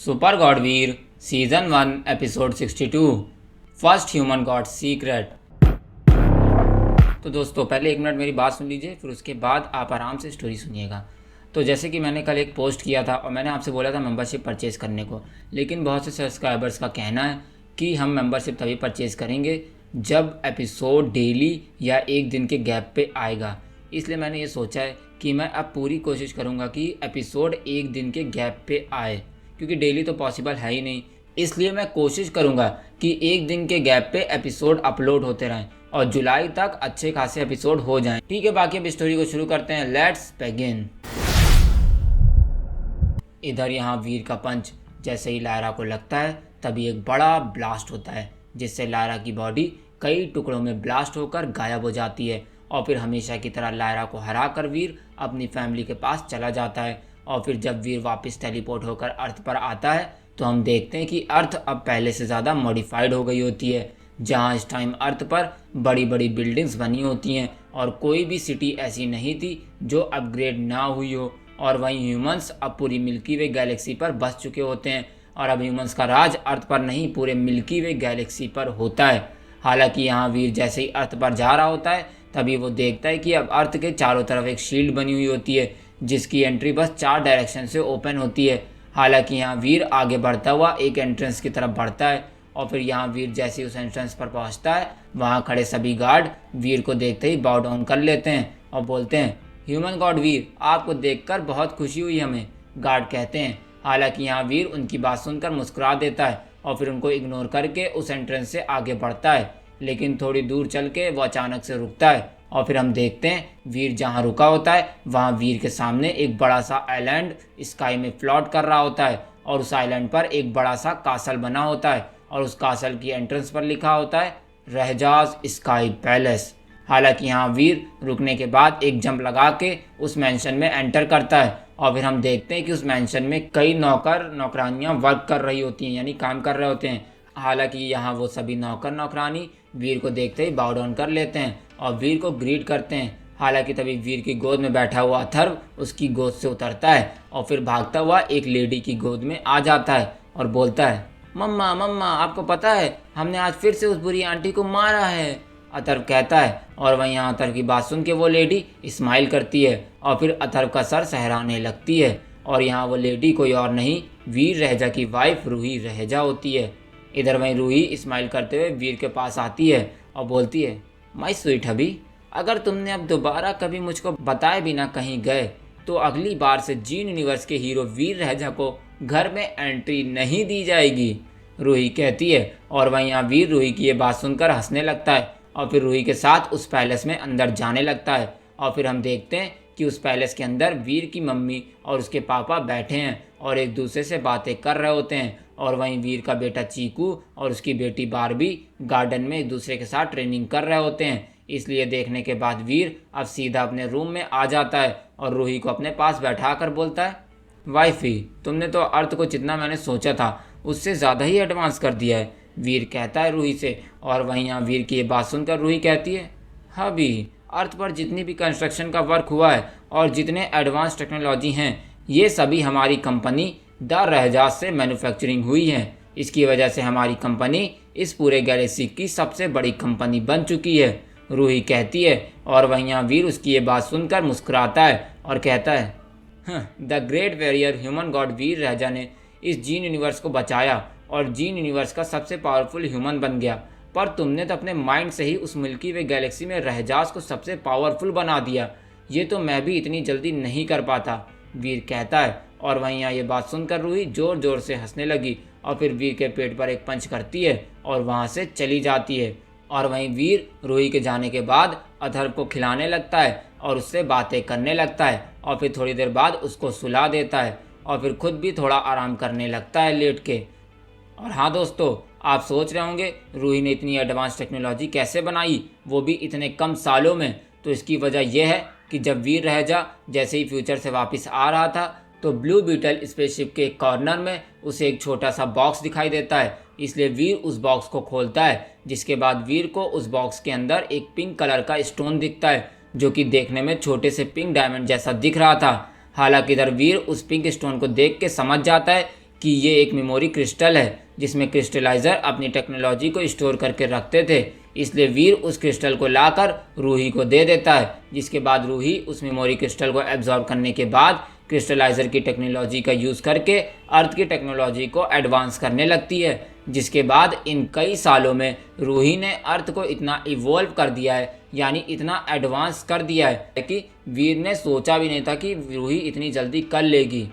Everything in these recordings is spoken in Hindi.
Super Godveer season 1 episode 62 first human god secret. तो दोस्तों पहले 1 मिनट मेरी बात सुन लीजिए, फिर उसके बाद आप आराम से स्टोरी सुनिएगा। तो जैसे कि मैंने कल एक पोस्ट किया था और मैंने आपसे बोला था मेंबरशिप परचेज़ करने को, लेकिन बहुत से सब्सक्राइबर्स का कहना है कि हम मेंबरशिप तभी परचेज़ करेंगे जब एपिसोड डेली या एक दिन के गैप पे आएगा। इसलिए मैंने ये सोचा है कि मैं अब पूरी कोशिश करूँगा कि एपिसोड एक दिन के गैप पे आए, क्योंकि डेली तो पॉसिबल है ही नहीं। इसलिए मैं कोशिश करूँगा कि एक दिन के गैप पे एपिसोड अपलोड होते रहें और जुलाई तक अच्छे खासे एपिसोड हो जाएं। ठीक है, बाकी अब स्टोरी को शुरू करते हैं। Let's begin. इधर यहाँ वीर का पंच जैसे ही लायरा को लगता है तभी एक बड़ा ब्लास्ट होता है, जिससे लायरा की बॉडी कई टुकड़ों में ब्लास्ट होकर गायब हो जाती है। और फिर हमेशा की तरह लायरा को हरा कर वीर अपनी फैमिली के पास चला जाता है। और फिर जब वीर वापस टेलीपोर्ट होकर अर्थ पर आता है तो हम देखते हैं कि अर्थ अब पहले से ज़्यादा मॉडिफाइड हो गई होती है, जहाँ इस टाइम अर्थ पर बड़ी बड़ी बिल्डिंग्स बनी होती हैं और कोई भी सिटी ऐसी नहीं थी जो अपग्रेड ना हुई हो। और वहीं ह्यूमंस अब पूरी मिल्की वे गैलेक्सी पर बस चुके होते हैं और अब ह्यूमंस का राज अर्थ पर नहीं पूरे मिल्की वे गैलेक्सी पर होता है। हालांकि यहाँ वीर जैसे ही अर्थ पर जा रहा होता है तभी वो देखता है कि अब अर्थ के चारों तरफ एक शील्ड बनी हुई होती है, जिसकी एंट्री बस 4 डायरेक्शन से ओपन होती है। हालांकि यहाँ वीर आगे बढ़ता हुआ एक एंट्रेंस की तरफ बढ़ता है और फिर यहाँ वीर जैसे ही उस एंट्रेंस पर पहुँचता है वहाँ खड़े सभी गार्ड वीर को देखते ही बाउ डाउन कर लेते हैं और बोलते हैं, ह्यूमन गॉड वीर, आपको देखकर बहुत खुशी हुई हमें, गार्ड कहते हैं। हालांकि यहाँ वीर उनकी बात सुनकर मुस्कुरा देता है और फिर उनको इग्नोर करके उस एंट्रेंस से आगे बढ़ता है, लेकिन थोड़ी दूर चल के वो अचानक से रुकता है और फिर हम देखते हैं वीर जहाँ रुका होता है वहाँ वीर के सामने एक बड़ा सा आइलैंड स्काई में फ्लोट कर रहा होता है और उस आइलैंड पर एक बड़ा सा कासल बना होता है और उस कासल की एंट्रेंस पर लिखा होता है रहजाज स्काई पैलेस। हालांकि यहाँ वीर रुकने के बाद एक जंप लगा के उस मैंशन में एंटर करता है और फिर हम देखते हैं कि उस मैंशन में कई नौकर नौकरानियाँ वर्क कर रही होती हैं, यानी काम कर रहे होते हैं। हालांकि यहाँ वो सभी नौकर नौकरानी वीर को देखते ही बाउ डाउन कर लेते हैं और वीर को ग्रीट करते हैं। हालांकि तभी वीर की गोद में बैठा हुआ अथर्व उसकी गोद से उतरता है और फिर भागता हुआ एक लेडी की गोद में आ जाता है और बोलता है, मम्मा मम्मा, आपको पता है हमने आज फिर से उस बुरी आंटी को मारा है, अथर्व कहता है। और वहीं यहाँ अथर्व की बात सुन के वो लेडी स्माइल करती है और फिर अथर्व का सर सहराने लगती है। और यहाँ वो लेडी कोई और नहीं वीर रहजा की वाइफ रूही रहजा होती है। इधर वहीं रूही स्माइल करते हुए वीर के पास आती है और बोलती है, माय स्वीट हबी, अगर तुमने अब दोबारा कभी मुझको बताए बिना कहीं गए तो अगली बार से जीन यूनिवर्स के हीरो वीर रहजा को घर में एंट्री नहीं दी जाएगी, रूही कहती है। और वहीं यहाँ वीर रूही की ये बात सुनकर हंसने लगता है और फिर रूही के साथ उस पैलेस में अंदर जाने लगता है। और फिर हम देखते हैं कि उस पैलेस के अंदर वीर की मम्मी और उसके पापा बैठे हैं और एक दूसरे से बातें कर रहे होते हैं। और वहीं वीर का बेटा चीकू और उसकी बेटी बारबी गार्डन में एक दूसरे के साथ ट्रेनिंग कर रहे होते हैं। इसलिए देखने के बाद वीर अब सीधा अपने रूम में आ जाता है और रूही को अपने पास बैठा कर बोलता है, वाइफी, तुमने तो अर्थ को जितना मैंने सोचा था उससे ज़्यादा ही एडवांस कर दिया है, वीर कहता है रूही से। और वहीं यहाँ वीर की ये बात सुनकर रूही कहती है, हाँ भी, अर्थ पर जितनी भी कंस्ट्रक्शन का वर्क हुआ है और जितने एडवांस टेक्नोलॉजी हैं ये सभी हमारी कंपनी द रहजाज से मैन्युफैक्चरिंग हुई है। इसकी वजह से हमारी कंपनी इस पूरे गैलेक्सी की सबसे बड़ी कंपनी बन चुकी है, रूही कहती है। और वहीं यहाँ वीर उसकी ये बात सुनकर मुस्कुराता है और कहता है, the great warrior human god Veer Rahja ने इस जीन यूनिवर्स को बचाया और जीन यूनिवर्स का सबसे पावरफुल ह्यूमन बन गया, पर तुमने तो अपने माइंड से ही उस मिल्की वे गैलेक्सी में रहजाज को सबसे पावरफुल बना दिया, ये तो मैं भी इतनी जल्दी नहीं कर पाता, वीर कहता है। और वहीं यहाँ ये बात सुनकर रूही ज़ोर ज़ोर से हंसने लगी और फिर वीर के पेट पर एक पंच करती है और वहाँ से चली जाती है। और वहीं वीर रूही के जाने के बाद अथर्व को खिलाने लगता है और उससे बातें करने लगता है और फिर थोड़ी देर बाद उसको सुला देता है और फिर खुद भी थोड़ा आराम करने लगता है लेट के। और हाँ दोस्तों, आप सोच रहे होंगे रूही ने इतनी एडवांस टेक्नोलॉजी कैसे बनाई, वो भी इतने कम सालों में। तो इसकी वजह यह है कि जब वीर रहजा जैसे ही फ्यूचर से वापस आ रहा था तो ब्लू बीटल स्पेसशिप के एक कॉर्नर में उसे एक छोटा सा बॉक्स दिखाई देता है। इसलिए वीर उस बॉक्स को खोलता है, जिसके बाद वीर को उस बॉक्स के अंदर एक पिंक कलर का स्टोन दिखता है जो कि देखने में छोटे से पिंक डायमंड जैसा दिख रहा था। हालांकि इधर वीर उस पिंक स्टोन को देख के समझ जाता है कि ये एक मेमोरी क्रिस्टल है जिसमें क्रिस्टलाइज़र अपनी टेक्नोलॉजी को स्टोर करके रखते थे। इसलिए वीर उस क्रिस्टल को लाकर रूही को दे देता है, जिसके बाद रूही उस मेमोरी क्रिस्टल को एब्जॉर्ब करने के बाद क्रिस्टलाइज़र की टेक्नोलॉजी का यूज़ करके अर्थ की टेक्नोलॉजी को एडवांस करने लगती है। जिसके बाद इन कई सालों में रूही ने अर्थ को इतना इवॉल्व कर दिया है, यानी इतना एडवांस कर दिया है कि वीर ने सोचा भी नहीं था कि रूही इतनी जल्दी कर लेगी।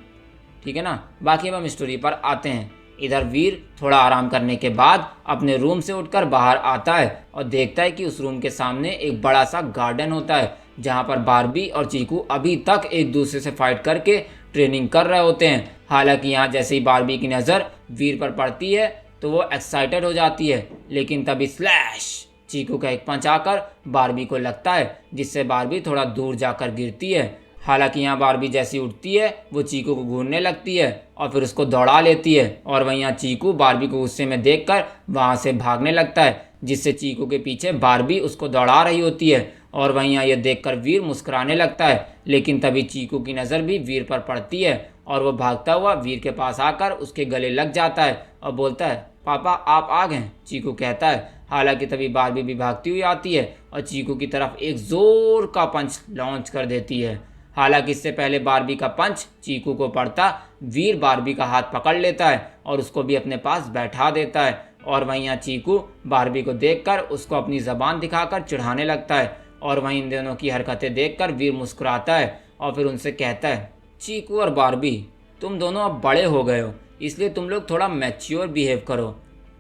ठीक है ना। बाकी अब हम स्टोरी पर आते हैं। इधर वीर थोड़ा आराम करने के बाद अपने रूम से उठकर बाहर आता है और देखता है कि उस रूम के सामने एक बड़ा सा गार्डन होता है जहाँ पर बारबी और चीकू अभी तक एक दूसरे से फाइट करके ट्रेनिंग कर रहे होते हैं। हालांकि यहाँ जैसे ही बारबी की नज़र वीर पर पड़ती है तो वो एक्साइटेड हो जाती है, लेकिन तभी स्लैश चीकू का एक पंच आकर बारबी को लगता है, जिससे बारबी थोड़ा दूर जाकर गिरती है। हालांकि यहाँ बारबी जैसी उठती है वो चीकू को घूरने लगती है और फिर उसको दौड़ा लेती है, और वहीं यहाँ चीकू बारबी को गुस्से में देखकर वहाँ से भागने लगता है, जिससे चीकू के पीछे बारबी उसको दौड़ा रही होती है। और वहीं यहाँ ये देखकर वीर मुस्कुराने लगता है, लेकिन तभी चीकू की नज़र भी वीर पर पड़ती है और वो भागता हुआ वीर के पास आकर उसके गले लग जाता है और बोलता है, पापा आप आ गए, चीकू कहता है। हालांकि तभी बारबी भी भागती हुई आती है और चीकू की तरफ एक ज़ोर का पंच लॉन्च कर देती है। हालांकि इससे पहले बारबी का पंच चीकू को पड़ता, वीर बारबी का हाथ पकड़ लेता है और उसको भी अपने पास बैठा देता है। और वहीं यहाँ चीकू बारबी को देखकर उसको अपनी ज़बान दिखाकर चिढ़ाने लगता है, और वहीं इन दोनों की हरकतें देखकर वीर मुस्कुराता है और फिर उनसे कहता है, चीकू और बारबी तुम दोनों अब बड़े हो गए हो, इसलिए तुम लोग थोड़ा मैच्योर बिहेव करो।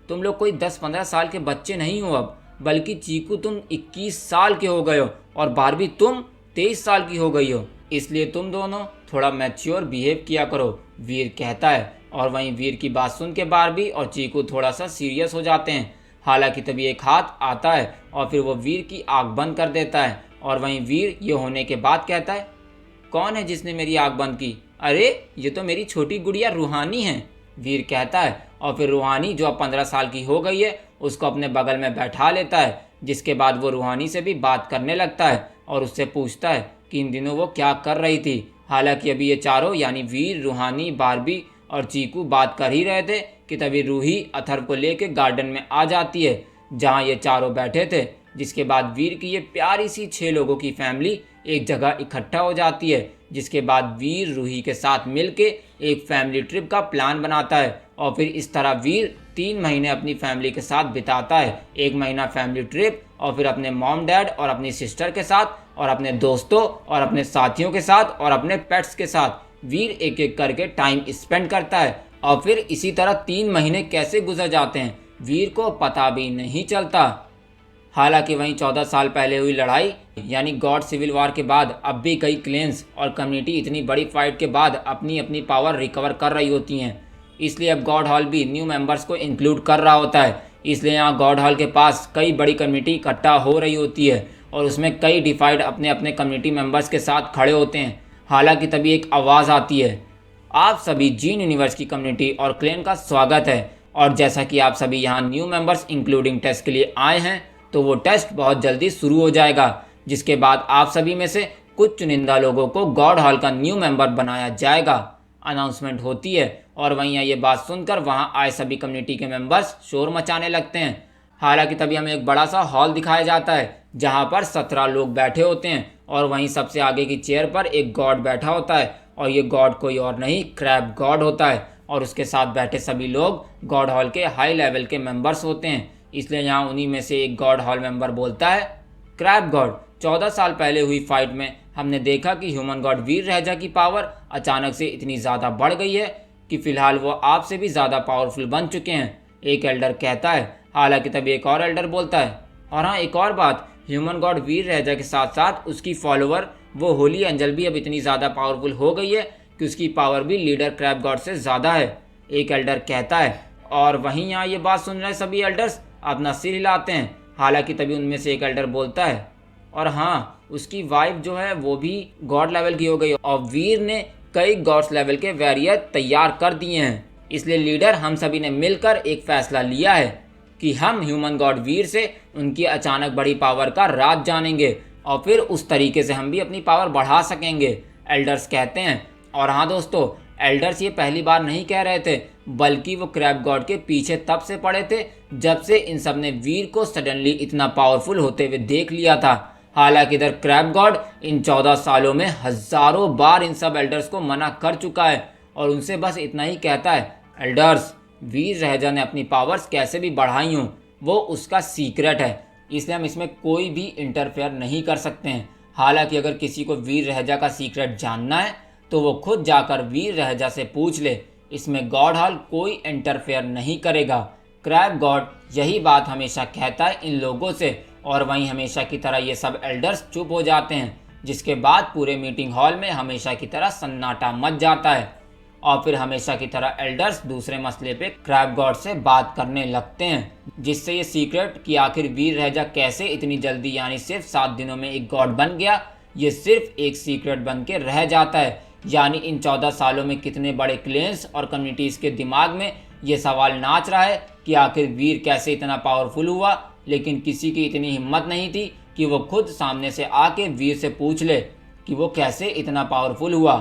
तुम लोग कोई 10-15 साल के बच्चे नहीं हो अब, बल्कि चीकू तुम 21 साल के हो गए हो और बारबी तुम 23 साल की हो गई हो, इसलिए तुम दोनों थोड़ा मैच्योर बिहेव किया करो, वीर कहता है। और वहीं वीर की बात सुन के बारबी और चीकू थोड़ा सा सीरियस हो जाते हैं। हालांकि तभी एक हाथ आता है और फिर वो वीर की आँख बंद कर देता है, और वहीं वीर ये होने के बाद कहता है, कौन है जिसने मेरी आँख बंद की? अरे ये तो मेरी छोटी गुड़िया रूहानी है, वीर कहता है। और फिर रूहानी जो अब 15 साल की हो गई है उसको अपने बगल में बैठा लेता है, जिसके बाद वो रूहानी से भी बात करने लगता है और उससे पूछता है कि इन दिनों वो क्या कर रही थी। हालांकि अभी ये चारों यानी वीर, रूहानी, बारबी और चीकू बात कर ही रहे थे कि तभी रूही अथर्व को लेके गार्डन में आ जाती है जहाँ ये चारों बैठे थे। जिसके बाद वीर की ये प्यारी सी 6 लोगों की फैमिली एक जगह इकट्ठा हो जाती है, जिसके बाद वीर रूही के साथ मिलके एक फैमिली ट्रिप का प्लान बनाता है। और फिर इस तरह वीर 3 महीने अपनी फैमिली के साथ बिताता है, 1 महीना फैमिली ट्रिप और फिर अपने मॉम डैड और अपनी सिस्टर के साथ और अपने दोस्तों और अपने साथियों के साथ और अपने पेट्स के साथ वीर एक एक करके टाइम स्पेंड करता है। और फिर इसी तरह 3 महीने कैसे गुजर जाते हैं वीर को पता भी नहीं चलता। हालांकि वहीं 14 साल पहले हुई लड़ाई यानी गॉड सिविल वॉर के बाद अब भी कई क्लेन्स और कम्युनिटी इतनी बड़ी फाइट के बाद अपनी अपनी पावर रिकवर कर रही होती हैं, इसलिए अब गॉड हॉल भी न्यू मेंबर्स को इंक्लूड कर रहा होता है। इसलिए यहाँ गॉड हॉल के पास कई बड़ी कम्युनिटी इकट्ठा हो रही होती है और उसमें कई डिफाइड अपने अपने कम्युनिटी मेंबर्स के साथ खड़े होते हैं। हालांकि तभी एक आवाज़ आती है, आप सभी जीन यूनिवर्स की कम्युनिटी और क्लेन का स्वागत है, और जैसा कि आप सभी यहाँ न्यू मेंबर्स इंक्लूडिंग टेस्ट के लिए आए हैं तो वो टेस्ट बहुत जल्दी शुरू हो जाएगा, जिसके बाद आप सभी में से कुछ चुनिंदा लोगों को गॉड हॉल का न्यू मेंबर बनाया जाएगा, अनाउंसमेंट होती है। और वहीं ये बात सुनकर वहाँ आए सभी कम्युनिटी के मेंबर्स शोर मचाने लगते हैं। हालांकि तभी हमें एक बड़ा सा हॉल दिखाया जाता है जहाँ पर 17 लोग बैठे होते हैं, और वहीं सबसे आगे की चेयर पर एक गॉड बैठा होता है, और ये गॉड कोई और नहीं क्रैब गॉड होता है, और उसके साथ बैठे सभी लोग गॉड हॉल के हाई लेवल के मेंबर्स होते हैं। इसलिए यहाँ उन्हीं में से एक गॉड हॉल मेंबर बोलता है, क्रैब गॉड, 14 साल पहले हुई फाइट में हमने देखा कि ह्यूमन गॉड वीर रहजा की पावर अचानक से इतनी ज़्यादा बढ़ गई है कि फ़िलहाल वो आपसे भी ज़्यादा पावरफुल बन चुके हैं, एक एल्डर कहता है। हालांकि तभी एक और एल्डर बोलता है, और हाँ एक और बात, ह्यूमन गॉड वीर रहजा के साथ साथ उसकी फॉलोअर वो होली एंजल भी अब इतनी ज़्यादा पावरफुल हो गई है कि उसकी पावर भी लीडर क्रैब गॉड से ज़्यादा है, एक एल्डर कहता है। और वहीं यहाँ ये बात सुन रहे सभी एल्डर्स अपना सिर हिलाते हैं। हालांकि तभी उनमें से एक एल्डर बोलता है, और हाँ उसकी वाइफ जो है वो भी गॉड लेवल की हो गई और वीर ने कई गॉड्स लेवल के वैरियर तैयार कर दिए हैं। इसलिए लीडर हम सभी ने मिलकर एक फैसला लिया है कि हम ह्यूमन गॉड वीर से उनकी अचानक बड़ी पावर का राज जानेंगे और फिर उस तरीके से हम भी अपनी पावर बढ़ा सकेंगे, एल्डर्स कहते हैं। और हाँ दोस्तों, एल्डर्स ये पहली बार नहीं कह रहे थे, बल्कि वो क्रैब गॉड के पीछे तब से पड़े थे जब से इन सब ने वीर को सडनली इतना पावरफुल होते हुए देख लिया था। हालांकि इधर क्रैब गॉड इन 14 सालों में हजारों बार इन सब एल्डर्स को मना कर चुका है और उनसे बस इतना ही कहता है, एल्डर्स, वीर रहजा ने अपनी पावर्स कैसे भी बढ़ाई हों, वो उसका सीक्रेट है, इसलिए हम इसमें कोई भी इंटरफेयर नहीं कर सकते हैं। हालांकि अगर किसी को वीर रहजा का सीक्रेट जानना है तो वो खुद जाकर वीर रहजा से पूछ ले, इसमें गॉड हॉल कोई इंटरफेयर नहीं करेगा। क्रैब गॉड यही बात हमेशा कहता है इन लोगों से और वहीं हमेशा की तरह ये सब एल्डर्स चुप हो जाते हैं, जिसके बाद पूरे मीटिंग हॉल में हमेशा की तरह सन्नाटा मच जाता है और फिर हमेशा की तरह एल्डर्स दूसरे मसले पे क्रैब गॉड से बात करने लगते हैं, जिससे ये सीक्रेट कि आखिर वीर रहजा कैसे इतनी जल्दी यानी सिर्फ 7 दिनों में एक गॉड बन गया, ये सिर्फ एक सीक्रेट बन के रह जाता है। यानी इन 14 सालों में कितने बड़े क्लेन्स और कम्युनिटीज़ के दिमाग में ये सवाल नाच रहा है कि आखिर वीर कैसे इतना पावरफुल हुआ, लेकिन किसी की इतनी हिम्मत नहीं थी कि वो खुद सामने से आके वीर से पूछ ले कि वो कैसे इतना पावरफुल हुआ।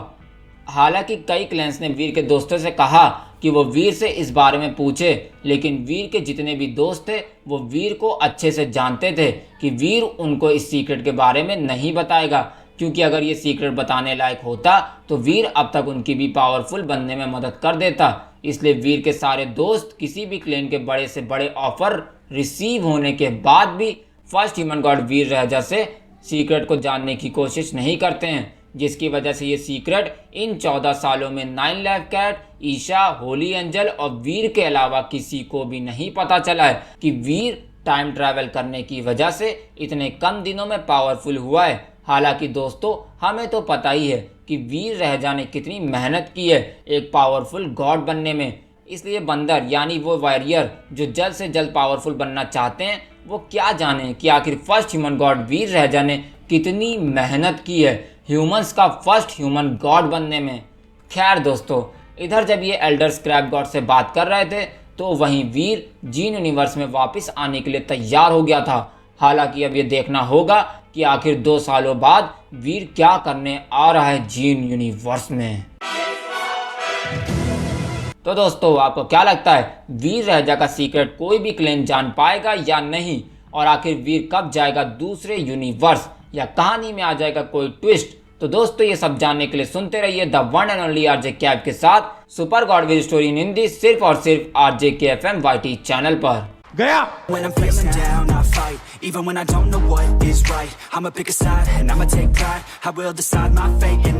हालांकि कई क्लैंस ने वीर के दोस्तों से कहा कि वो वीर से इस बारे में पूछे, लेकिन वीर के जितने भी दोस्त थे वो वीर को अच्छे से जानते थे कि वीर उनको इस सीक्रेट के बारे में नहीं बताएगा, क्योंकि अगर ये सीक्रेट बताने लायक होता तो वीर अब तक उनकी भी पावरफुल बनने में मदद कर देता। इसलिए वीर के सारे दोस्त किसी भी क्लेन के बड़े से बड़े ऑफर रिसीव होने के बाद भी फर्स्ट ह्यूमन गॉड वीर रहजा से सीक्रेट को जानने की कोशिश नहीं करते हैं, जिसकी वजह से ये सीक्रेट इन 14 सालों में 9 life cat, Isha, Holy Angel और वीर के अलावा किसी को भी नहीं पता चला है कि वीर टाइम ट्रैवल करने की वजह से इतने कम दिनों में पावरफुल हुआ है। हालांकि दोस्तों, हमें तो पता ही है कि वीर रहजा ने कितनी मेहनत की है एक पावरफुल गॉड बनने में, इसलिए बंदर यानी वो वॉरियर जो जल्द से जल्द पावरफुल बनना चाहते हैं वो क्या जाने कि आखिर first human god Veer Rahja ने कितनी मेहनत की है ह्यूमंस का फर्स्ट ह्यूमन गॉड बनने में। खैर दोस्तों, इधर जब ये एल्डर्स क्रैब गॉड से बात कर रहे थे तो वहीं वीर जीन यूनिवर्स में वापस आने के लिए तैयार हो गया था। हालांकि अब ये देखना होगा कि आखिर 2 सालों बाद वीर क्या करने आ रहा है जीन यूनिवर्स में। तो दोस्तों, आपको क्या लगता है वीर रहजा का सीक्रेट कोई भी क्लेन जान पाएगा या नहीं, और आखिर वीर कब जाएगा दूसरे यूनिवर्स या कहानी में आ जाएगा कोई ट्विस्ट? तो दोस्तों, ये सब जानने के लिए सुनते रहिए the one and only RJ Kaif के साथ super God Veer story in Hindi, सिर्फ और सिर्फ RJKFM YT चैनल पर। गया। When I'm feeling down, I fight. Even when I don't know what is right, I'ma pick a side and I'ma take pride. I will decide my fate.